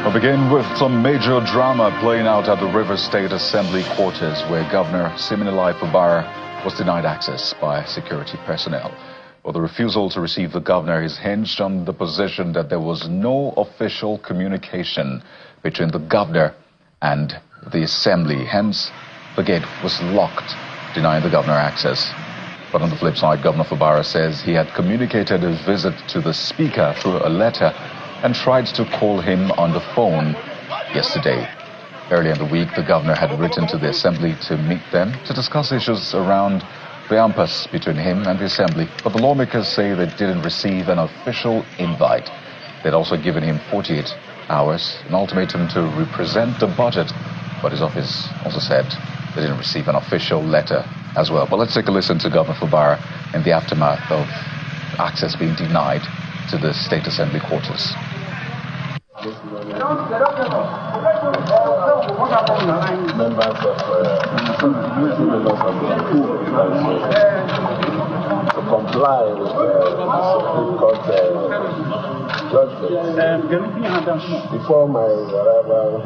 We'll begin with some major drama playing out at the River State Assembly quarters, where Governor Siminalayi Fubara was denied access by security personnel. Well, the refusal to receive the governor is hinged on the position that there was no official communication between the governor and the assembly. Hence, the gate was locked, denying the governor access. But on the flip side, Governor Fubara says he had communicated his visit to the speaker through a letter and tried to call him on the phone yesterday. Earlier in the week, the governor had written to the assembly to meet them to discuss issues around the impasse between him and the assembly. But the lawmakers say they didn't receive an official invite. They'd also given him 48 hours, an ultimatum to represent the budget. But his office also said they didn't receive an official letter as well. But let's take a listen to Governor Fubara in the aftermath of access being denied to the State Assembly quarters. Members of to comply with the Supreme Court judgment. Before my arrival,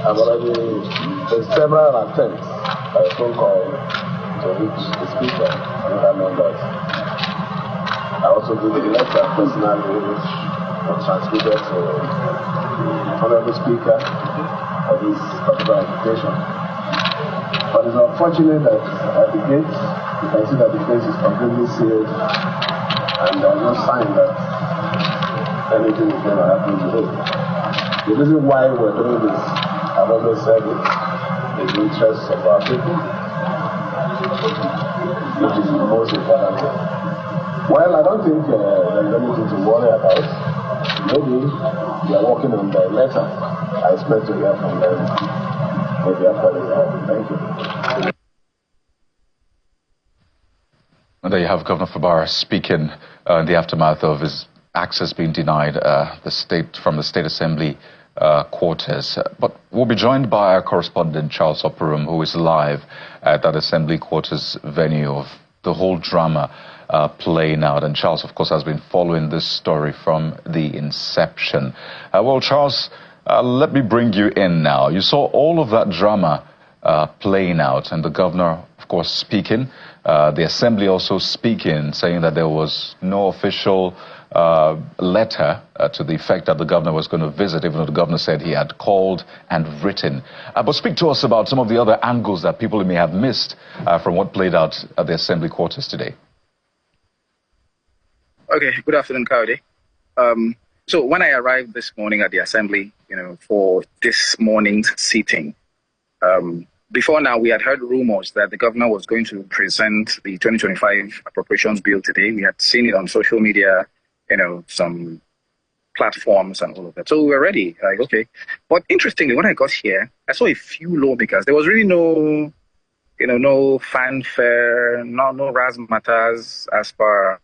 I've already made several attempts by phone call to reach the Speaker and other members. I also did a letter personally which was transmitted to the Honorable Speaker for this particular invitation. But it's unfortunate that at the gate, you can see that the place is completely sealed and there's no sign that anything is going to happen today. The reason why we're doing this, I've always said it, is the interests of our people, which is the most important thing. Well, I don't think there's anything to worry about. Maybe they are working on their letter. I expect to hear from them maybe after this. Thank you. And there you have Governor Fubara speaking in the aftermath of his access being denied from the State Assembly quarters. But we'll be joined by our correspondent Charles Operum, who is live at that Assembly quarters venue of the whole drama playing out. And Charles, of course, has been following this story from the inception. Well, Charles, let me bring you in now. You saw all of that drama playing out, and the governor, of course, speaking, the assembly also speaking, saying that there was no official letter to the effect that the governor was going to visit, even though the governor said he had called and written. But speak to us about some of the other angles that people may have missed from what played out at the assembly quarters today. Okay, good afternoon, Kaode. So when I arrived this morning at the assembly, for this morning's sitting, before now we had heard rumors that the governor was going to present the 2025 appropriations bill today. We had seen it on social media, some platforms and all of that. So we were ready, like, okay. But interestingly, when I got here, I saw a few lawmakers. There was really no fanfare, no razzmatazz as per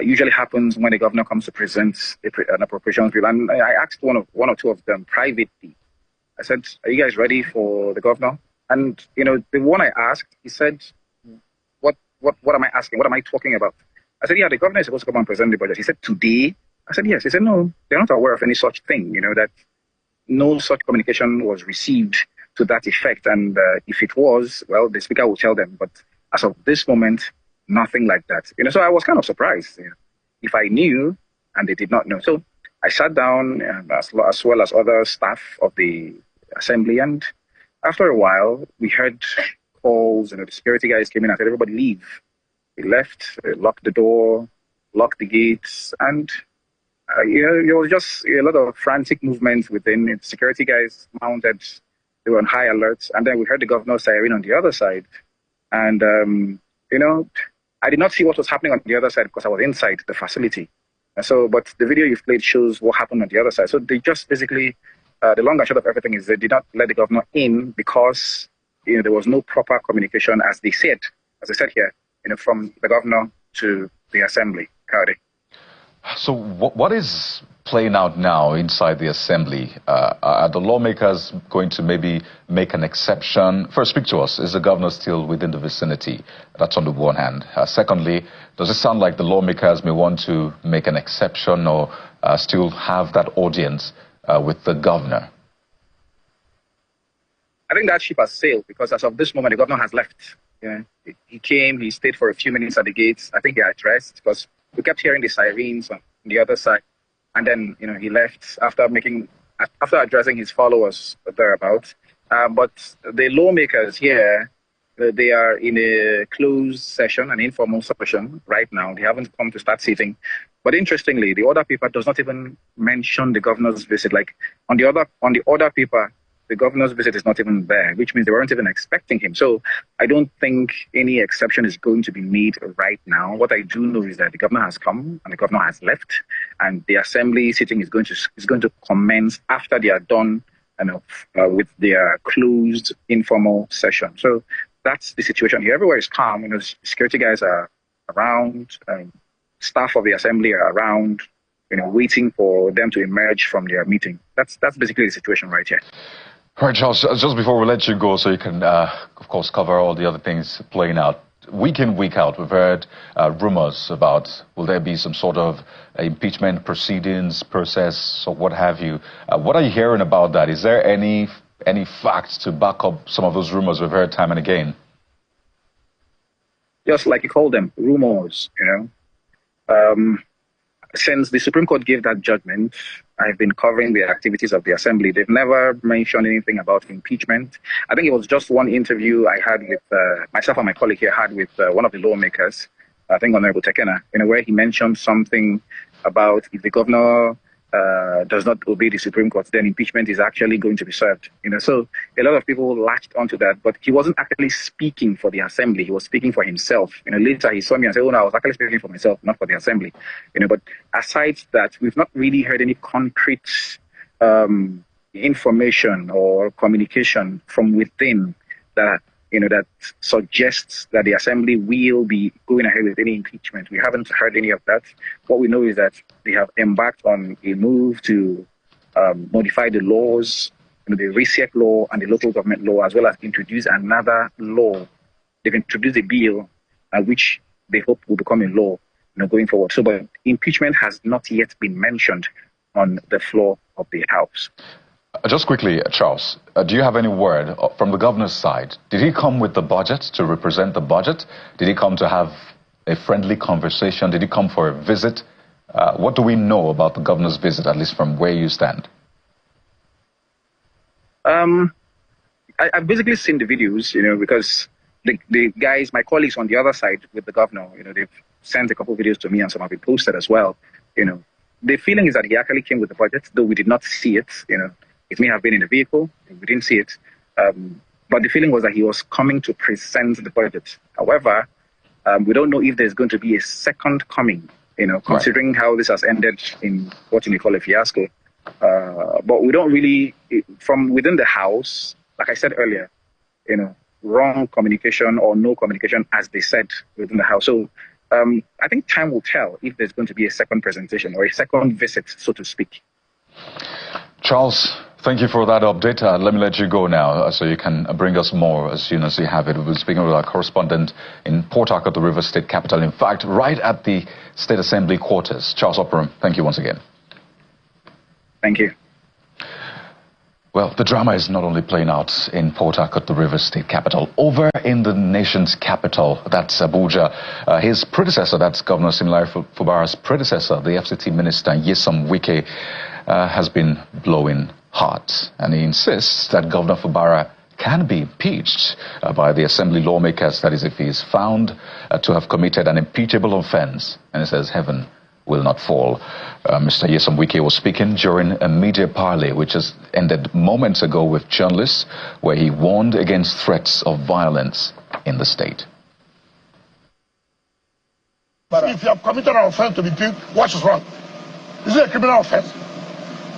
usually happens when the governor comes to present an appropriations bill. And I asked one or two of them privately. I said, "Are you guys ready for the governor?" And the one I asked, he said, "What am I asking? What am I talking about?" I said, "Yeah, the governor is supposed to come and present the budget." He said, "Today?" I said, "Yes." He said, "No, they're not aware of any such thing. That no such communication was received to that effect. And if it was, well, the speaker will tell them. But as of this moment, nothing like that." So I was kind of surprised if I knew and they did not know. So I sat down as well as other staff of the assembly, and after a while we heard calls. The security guys came in and said, "Everybody leave." We left, locked the door, locked the gates, and there was just a lot of frantic movement within it. Security guys mounted, they were on high alert, and then we heard the governor siren on the other side. And I did not see what was happening on the other side because I was inside the facility. But the video you've played shows what happened on the other side. So they just basically, the long and short of everything is they did not let the governor in because there was no proper communication, as they said here, from the governor to the assembly. Howdy. So what is playing out now inside the assembly? Are the lawmakers going to maybe make an exception? First, speak to us. Is the governor still within the vicinity? That's on the one hand. Secondly, does it sound like the lawmakers may want to make an exception or still have that audience with the governor? I think that ship has sailed because as of this moment, the governor has left. Yeah. He came, he stayed for a few minutes at the gates. I think he addressed because we kept hearing the sirens on the other side. And then, he left after addressing his followers thereabouts. But the lawmakers here, they are in a closed session, an informal session right now. They haven't come to start sitting. But interestingly, the order paper does not even mention the governor's visit. Like on the order paper, the governor's visit is not even there, which means they weren't even expecting him. So I don't think any exception is going to be made right now. What I do know is that the governor has come and the governor has left, and the assembly sitting is going to commence after they are done with their closed informal session. So that's the situation here. Everywhere is calm. Security guys are around, staff of the assembly are around, waiting for them to emerge from their meeting. That's basically the situation right here. All right, Charles, just before we let you go, so you can, of course, cover all the other things playing out. Week in, week out, we've heard rumors about will there be some sort of impeachment proceedings, process, or what have you. What are you hearing about that? Is there any facts to back up some of those rumors we've heard time and again? Just like you call them, rumors, Since the Supreme Court gave that judgment, I've been covering the activities of the Assembly. They've never mentioned anything about impeachment. I think it was just one interview I had with myself and my colleague here had with one of the lawmakers, I think Honorable Tekena, where he mentioned something about if the governor does not obey the Supreme Court, then impeachment is actually going to be served. So a lot of people latched onto that, but he wasn't actually speaking for the Assembly. He was speaking for himself. Later he saw me and said, "Oh no, I was actually speaking for myself, not for the Assembly." But aside that, we've not really heard any concrete information or communication from within that that suggests that the Assembly will be going ahead with any impeachment. We haven't heard any of that. What we know is that they have embarked on a move to modify the laws, the RESEC law and the local government law, as well as introduce another law. They've introduced a bill which they hope will become a law going forward. So, but impeachment has not yet been mentioned on the floor of the House. Just quickly, Charles, do you have any word from the governor's side? Did he come with the budget to represent the budget? Did he come to have a friendly conversation? Did he come for a visit? What do we know about the governor's visit, at least from where you stand? I've basically seen the videos, because the guys, my colleagues on the other side with the governor, they've sent a couple of videos to me and some have been posted as well. The feeling is that he actually came with the budget, though we did not see it, It may have been in the vehicle, we didn't see it. But the feeling was that he was coming to present the budget. However, we don't know if there's going to be a second coming, considering how this has ended in what you may call a fiasco. But we don't really, from within the House, like I said earlier, wrong communication or no communication, as they said within the House. So I think time will tell if there's going to be a second presentation or a second visit, so to speak. Charles, thank you for that update. Let me let you go now so you can bring us more as soon as you have it. We've been speaking with our correspondent in Port Harcourt, the River State capital. In fact, right at the State Assembly quarters. Charles Operum, thank you once again. Thank you. Well, the drama is not only playing out in Port Harcourt, the River State capital. Over in the nation's capital, that's Abuja, his predecessor, that's Governor Similari Fubara's predecessor, the FCT Minister Nyesom Wike, has been blowing hot. And he insists that Governor Fubara can be impeached by the Assembly lawmakers, that is, if he is found to have committed an impeachable offense. And he says heaven will not fall. Mr. Nyesom Wike was speaking during a media parley which has ended moments ago with journalists, where he warned against threats of violence in the state. But if you have committed an offense to be impeached, what is wrong? Is it a criminal offense?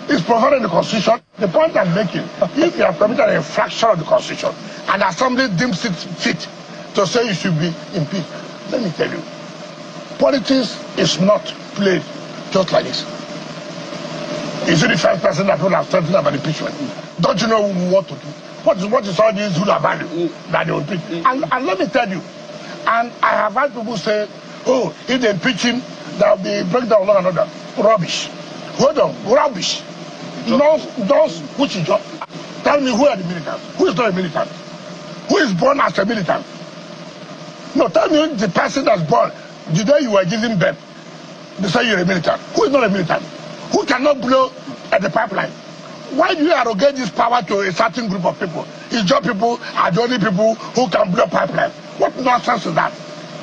It's provided in the Constitution. The point I'm making, if you have committed an infraction of the Constitution and the Assembly deems it fit to say you should be impeached, let me tell you, politics is not played just like this. Is it the first person that will have threatened about impeachment? Don't you know what to do? What is all these rule of value that they will impeach? And let me tell you, and I have heard people say, oh, if they impeach him, there will be breakdown of one another. Rubbish. Hold on, rubbish. those which is job. Tell me who are the militants? Who is not a militant? Who is born as a militant? No, tell me the person that's born the day you were giving birth. They say you're a militant. Who is not a militant? Who cannot blow at the pipeline? Why do you arrogate this power to a certain group of people? It's just people are the only people who can blow pipeline. What nonsense is that?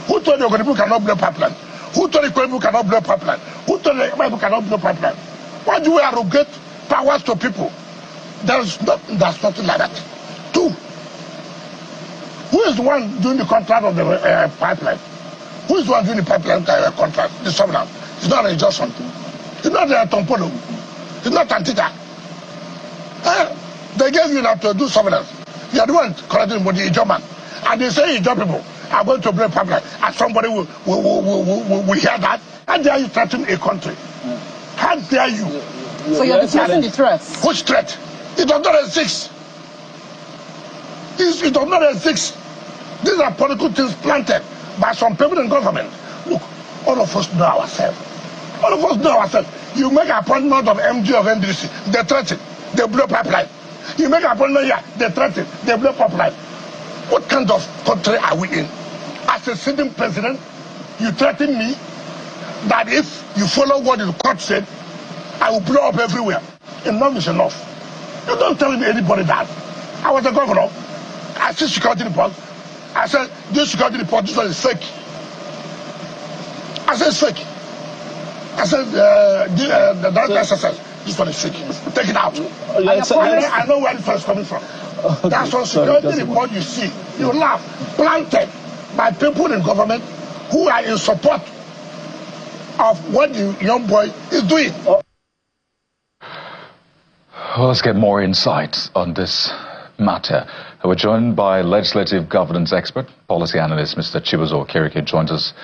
Who told you people cannot blow pipeline? Who told you people cannot blow pipeline? Who told you people cannot blow pipeline? Why do we arrogate powers to people? There's nothing like that. Two. Who is the one doing the contract of the pipeline? Who is the one doing the pipeline contract? The sovereign. It's not a Johnson. It's not a Tompolo. It's not Antita. They gave you that to do surveillance. You are the one collecting money, German. And they say Ijaw people are going to break pipeline. And somebody will hear that. How dare you threaten a country? How dare you? So you're discussing the threats. Which threat? It does not exist. It does not exist. These are political things planted by some people in government. Look, all of us know ourselves. All of us know ourselves. You make an appointment of MD of NDC, they threaten, they blow pipeline. You make an appointment here, they threaten, they blow pipeline. What kind of country are we in? As a sitting president, you threaten me that if you follow what the court said, I will blow up everywhere. Enough is enough. You don't tell me anybody that. I was a governor. I see security reports. I said, this security report, this one is fake. I said, it's fake. I said, the SSS, this one is fake. Take it out. I know where this one is coming from. That's one security report you see. You laugh. Planted by people in government who are in support of what the young boy is doing. Well, let's get more insight on this matter. We're joined by legislative governance expert, policy analyst, Mr. Chibuzo Okereke, joins us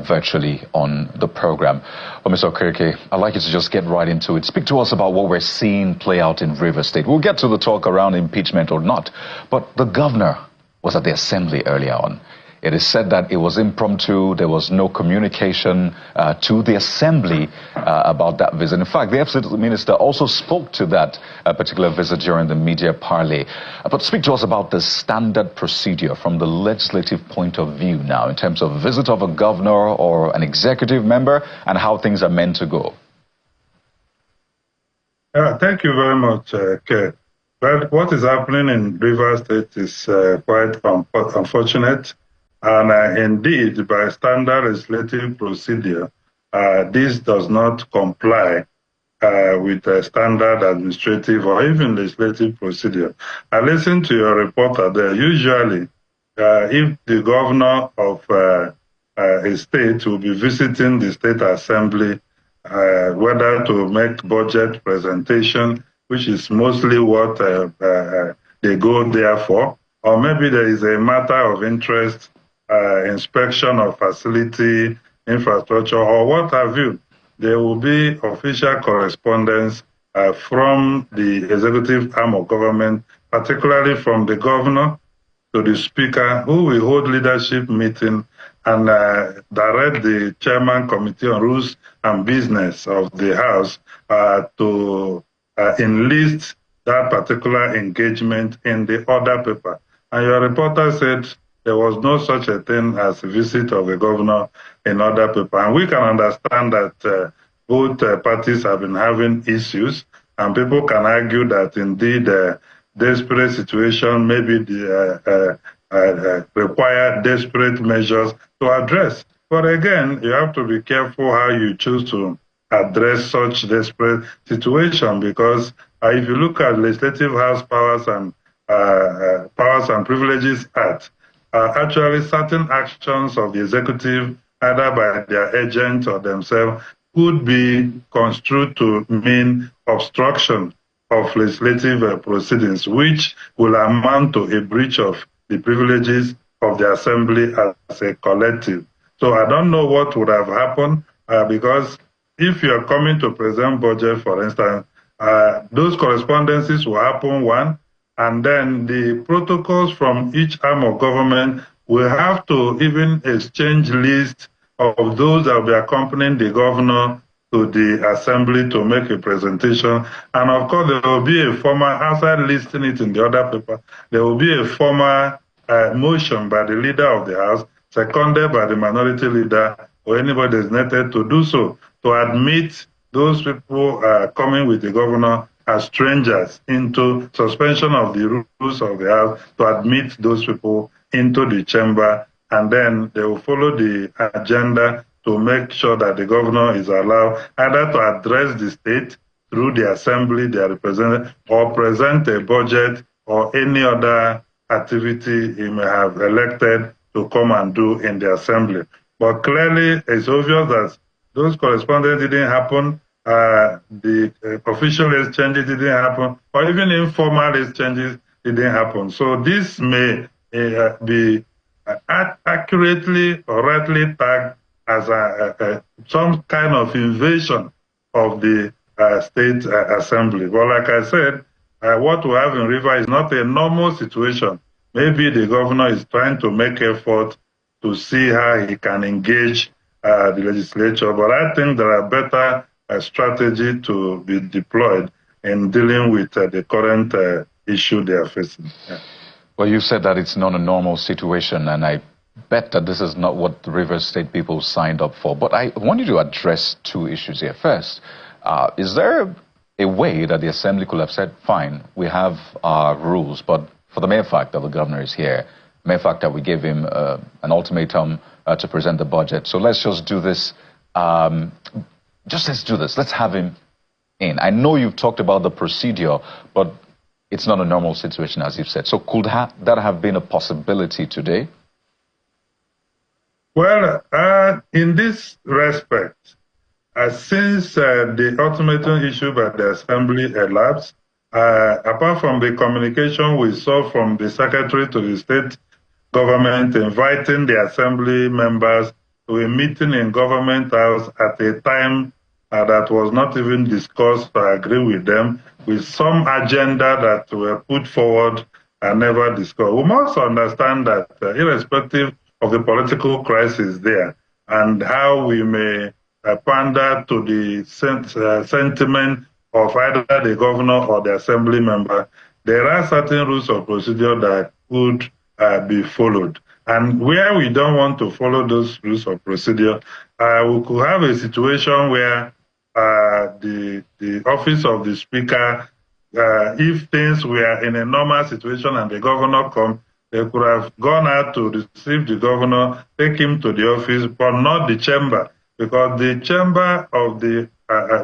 virtually on the program. Well, Mr. Okereke, I'd like you to just get right into it. Speak to us about what we're seeing play out in Rivers State. We'll get to the talk around impeachment or not, but the governor was at the assembly earlier on. It is said that it was impromptu. There was no communication to the assembly about that visit. In fact, the FCT minister also spoke to that particular visit during the media parley. But speak to us about the standard procedure from the legislative point of view now in terms of visit of a governor or an executive member and how things are meant to go. Thank you very much, Kate. Well, what is happening in Rivers State is quite unfortunate. And indeed, by standard legislative procedure, this does not comply with standard administrative or even legislative procedure. I listened to your reporter there. Usually, if the governor of a state will be visiting the state assembly, whether to make budget presentation, which is mostly what they go there for, or maybe there is a matter of interest, inspection of facility, infrastructure, or what have you, there will be official correspondence from the executive arm of government, particularly from the governor to the speaker, who will hold leadership meeting and direct the chairman committee on rules and business of the house to enlist that particular engagement in the order paper. And your reporter said there was no such a thing as a visit of a governor in order paper. And we can understand that both parties have been having issues, and people can argue that indeed desperate situation maybe require desperate measures to address. But again, you have to be careful how you choose to address such desperate situation, because if you look at Legislative House Powers and Privileges Act, actually certain actions of the executive, either by their agent or themselves, could be construed to mean obstruction of legislative proceedings, which will amount to a breach of the privileges of the assembly as a collective. So I don't know what would have happened, because if you are coming to present budget, for instance, those correspondences will happen, one, and then the protocols from each arm of government will have to even exchange lists of those that will be accompanying the governor to the assembly to make a presentation. And of course, there will be a formal, as I listed it in the other paper, there will be a formal motion by the leader of the House, seconded by the minority leader or anybody designated to do so, to admit those people coming with the governor as strangers into suspension of the rules of the House, to admit those people into the chamber, and then they will follow the agenda to make sure that the governor is allowed either to address the state through the assembly they are represented, or present a budget or any other activity he may have elected to come and do in the assembly. But clearly, it's obvious that those correspondence didn't happen, the official exchanges didn't happen, or even informal exchanges didn't happen. So this may be accurately or rightly tagged as some kind of invasion of the state assembly. But like I said, what we have in River is not a normal situation. Maybe the governor is trying to make effort to see how he can engage the legislature, but I think there are better strategy to be deployed in dealing with the current issue they are facing. Yeah. Well, you said that it's not a normal situation, and I bet that this is not what the Rivers State people signed up for. But I want you to address two issues here. First, is there a way that the Assembly could have said, fine, we have our rules, but for the mere fact that the governor is here, mere fact that we gave him an ultimatum to present the budget, so let's just do this, let's do this, let's have him in. I know you've talked about the procedure, but it's not a normal situation, as you've said. So could that have been a possibility today? Well, in this respect, since the ultimatum issued by the Assembly elapsed, apart from the communication we saw from the Secretary to the State government inviting the Assembly members to a meeting in Government House at a time that was not even discussed, I agree with them, with some agenda that were put forward and never discussed. We must understand that irrespective of the political crisis there and how we may pander to the sentiment of either the governor or the assembly member, there are certain rules of procedure that could be followed. And where we don't want to follow those rules of procedure, we could have a situation where the office of the speaker, if things were in a normal situation and the governor come, they could have gone out to receive the governor, take him to the office, but not the chamber, because the chamber of the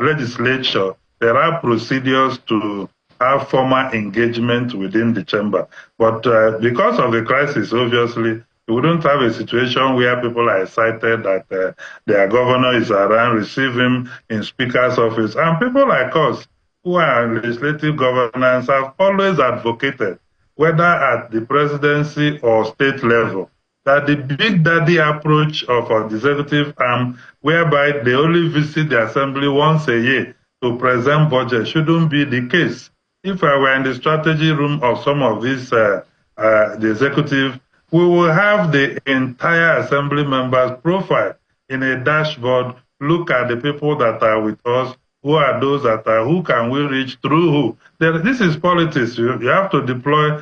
legislature, there are procedures to have formal engagement within the chamber. But because of the crisis, obviously, we wouldn't have a situation where people are excited that their governor is around, receive him in speaker's office. And people like us, who are in legislative governance, have always advocated, whether at the presidency or state level, that the big daddy approach of our executive arm, whereby they only visit the assembly once a year to present budget, shouldn't be the case. If I were in the strategy room of some of these, the executive, we will have the entire assembly members' profile in a dashboard, look at the people that are with us, who are those that are, who can we reach through who. This is politics. You have to deploy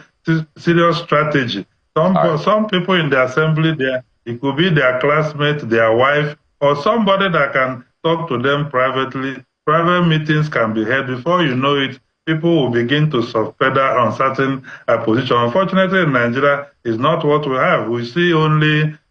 serious strategy. Some people in the assembly there, it could be their classmate, their wife, or somebody that can talk to them privately. Private meetings can be held. Before you know it, people will begin to self-pedal on certain positions. Unfortunately, in Nigeria, is not what we have. We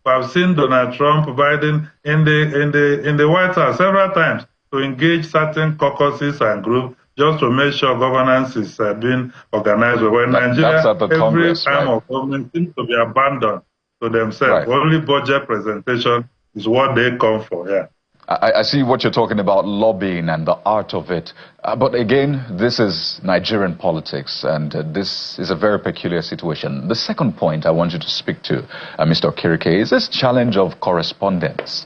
have seen Donald Trump, Biden in the White House several times to engage certain caucuses and groups just to make sure governance is being organized. When Nigeria, every arm of government seems to be abandoned to themselves. Right. Only budget presentation is what they come for. Yeah. I see what you're talking about, lobbying and the art of it. But again, this is Nigerian politics, and this is a very peculiar situation. The second point I want you to speak to, Mr. Okirike, is this challenge of correspondence.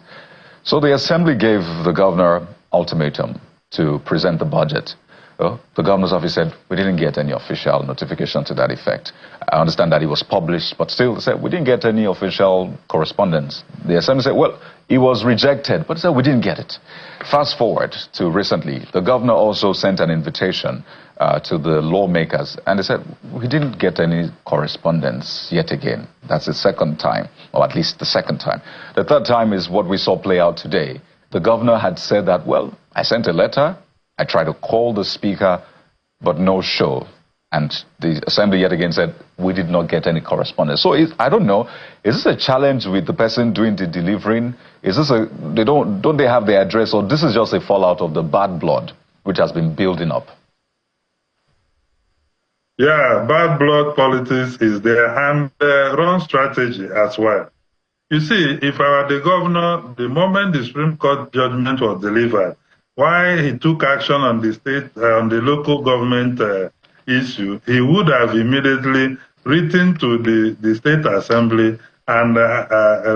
So the Assembly gave the governor ultimatum to present the budget. Well, the governor's office said we didn't get any official notification to that effect. I understand that it was published, but still they said we didn't get any official correspondence. The assembly said, well, it was rejected, but they said we didn't get it. Fast forward to recently, the governor also sent an invitation to the lawmakers, and they said we didn't get any correspondence yet again. That's the second time, or at least the second time. The third time is what we saw play out today. The governor had said that, well, I sent a letter, I tried to call the speaker, but no show. And the assembly yet again said, we did not get any correspondence. So I don't know, is this a challenge with the person doing the delivering? Is this don't they have the address, or this is just a fallout of the bad blood which has been building up? Yeah, bad blood politics is there, and wrong strategy as well. You see, if I were the governor, the moment the Supreme Court judgment was delivered, why he took action on the state, on the local government issue, he would have immediately written to the state assembly and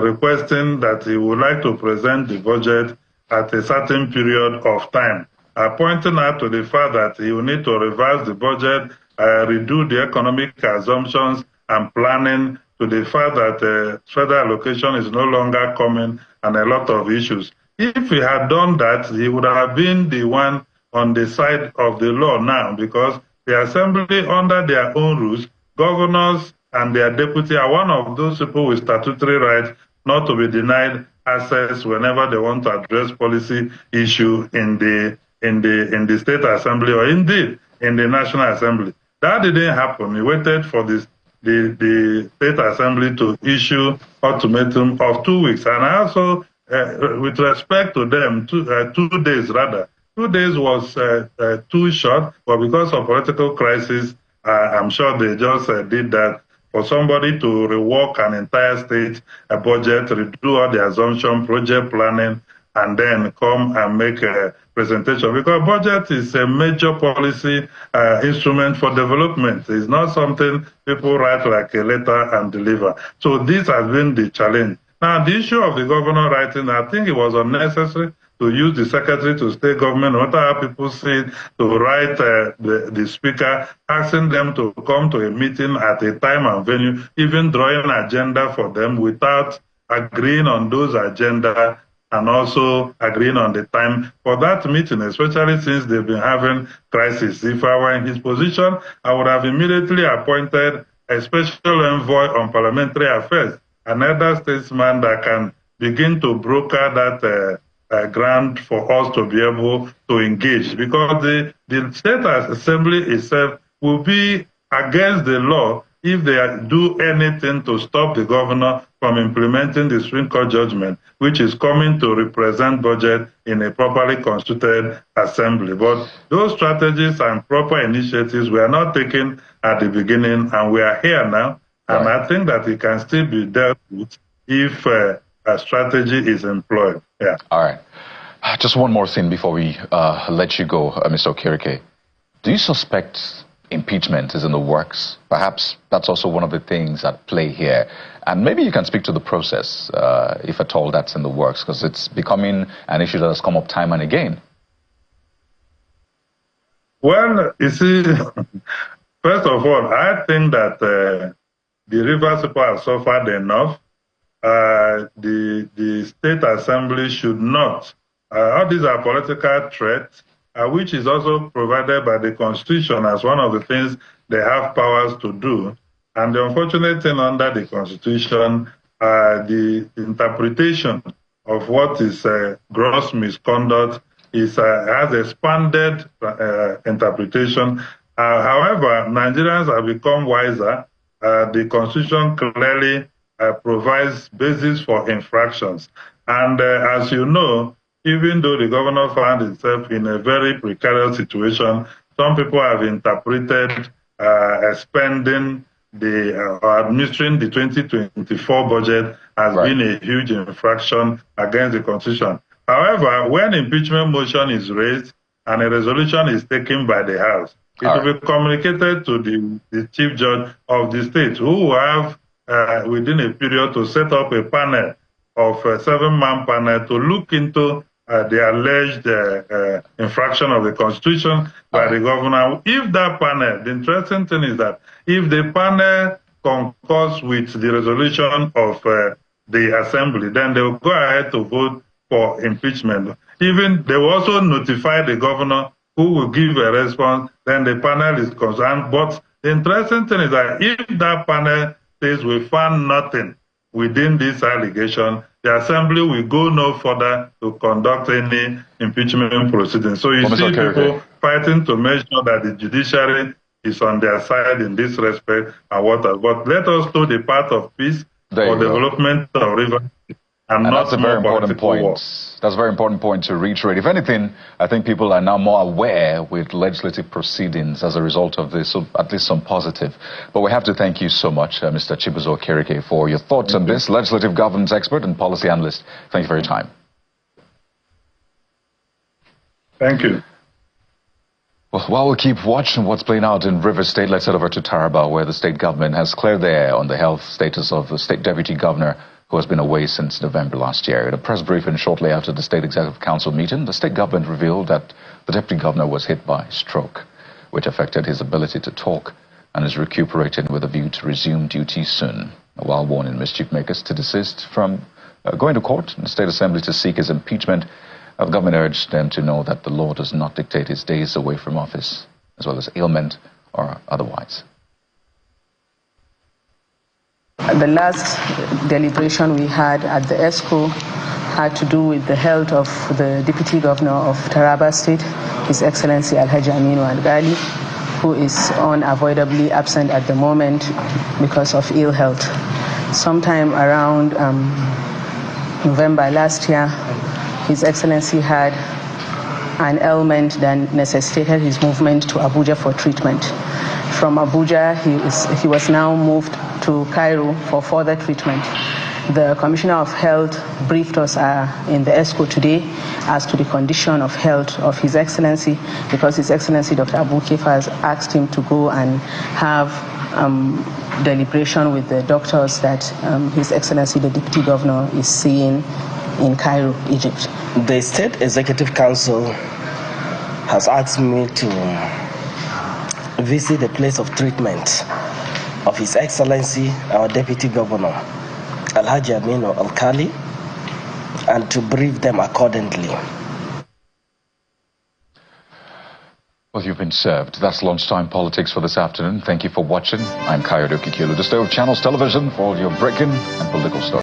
requesting that he would like to present the budget at a certain period of time, pointing out to the fact that he will need to revise the budget, redo the economic assumptions and planning, to the fact that federal allocation is no longer coming, and a lot of issues. If he had done that, he would have been the one on the side of the law now, because the assembly, under their own rules, governors and their deputy are one of those people with statutory rights not to be denied access whenever they want to address policy issue in the state assembly, or indeed in the national assembly. That didn't happen. He waited for the state assembly to issue ultimatum of 2 weeks. And also, with respect to them, 2 days rather. 2 days was too short, but because of political crisis, I'm sure they just did that. For somebody to rework an entire state budget, redo all the assumption, project planning, and then come and make a presentation. Because budget is a major policy instrument for development. It's not something people write like a letter and deliver. So this has been the challenge. Now, the issue of the governor writing, I think it was unnecessary to use the secretary to state government, no matter how people say it, to write the speaker, asking them to come to a meeting at a time and venue, even drawing an agenda for them without agreeing on those agenda and also agreeing on the time for that meeting, especially since they've been having crisis. If I were in his position, I would have immediately appointed a special envoy on parliamentary affairs, another statesman that can begin to broker that ground for us to be able to engage, because the state assembly itself will be against the law if they do anything to stop the governor from implementing the Supreme Court judgment, which is coming to represent budget in a properly constituted assembly. But those strategies and proper initiatives were not taken at the beginning, and we are here now. And I think that it can still be dealt with if a strategy is employed. Yeah. All right. Just one more thing before we let you go, Mr. Okirike. Do you suspect impeachment is in the works? Perhaps that's also one of the things at play here. And maybe you can speak to the process, if at all that's in the works, because it's becoming an issue that has come up time and again. Well, you see, first of all, I think that the Rivers people have suffered enough. The state assembly should not. All these are political threats, which is also provided by the Constitution as one of the things they have powers to do. And the unfortunate thing under the Constitution, the interpretation of what is gross misconduct has expanded interpretation. However, Nigerians have become wiser. The Constitution clearly provides basis for infractions. And as you know, even though the governor found himself in a very precarious situation, some people have interpreted spending administering the 2024 budget as being a huge infraction against the Constitution. However, when impeachment motion is raised and a resolution is taken by the House, it will be communicated to the Chief Judge of the state, who will have within a period to set up a panel of a 7-man panel to look into the alleged infraction of the Constitution by the governor. If that panel, the interesting thing is that if the panel concurs with the resolution of the Assembly, then they will go ahead to vote for impeachment. Even they will also notify the governor, who will give a response, then the panel is concerned. But the interesting thing is that if that panel says we found nothing within this allegation, the Assembly will go no further to conduct any impeachment proceedings. So you see people fighting to make sure that the judiciary is on their side in this respect and what else. But let us do the path of peace for development of Rivers. And that's a very important point. That's a very important point to reiterate. If anything, I think people are now more aware with legislative proceedings as a result of this, so at least some positive. But we have to thank you so much, Mr. Chibuzo Okereke, for your thoughts on this. Legislative governance expert and policy analyst. Thank you for your time. Thank you. Well, while we keep watching what's playing out in Rivers State, let's head over to Taraba, where the state government has cleared the air on the health status of the state deputy governor, who has been away since November last year. In a press briefing shortly after the State Executive Council meeting, the state government revealed that the deputy governor was hit by stroke, which affected his ability to talk, and is recuperating with a view to resume duty soon, while warning mischief makers to desist from going to court in the State Assembly to seek his impeachment. The government urged them to know that the law does not dictate his days away from office, as well as ailment or otherwise. The last deliberation we had at the ESCO had to do with the health of the Deputy Governor of Taraba State, His Excellency Alhaji Aminu Algali, who is unavoidably absent at the moment because of ill health. Sometime around November last year, His Excellency had an ailment that necessitated his movement to Abuja for treatment. From Abuja, he was now moved to Cairo for further treatment. The Commissioner of Health briefed us in the ESCO today as to the condition of health of His Excellency, because His Excellency Dr. Abu Kefa has asked him to go and have deliberation with the doctors that His Excellency the Deputy Governor is seeing in Cairo, Egypt. The State Executive Council has asked me to visit the place of treatment of His Excellency, our Deputy Governor, Alhaji Aminu Alkali, and to brief them accordingly. Well, you've been served. That's Lunchtime Politics for this afternoon. Thank you for watching. I'm Kayode Kikilu, the Stay of Channels Television, for all your breaking and political stories.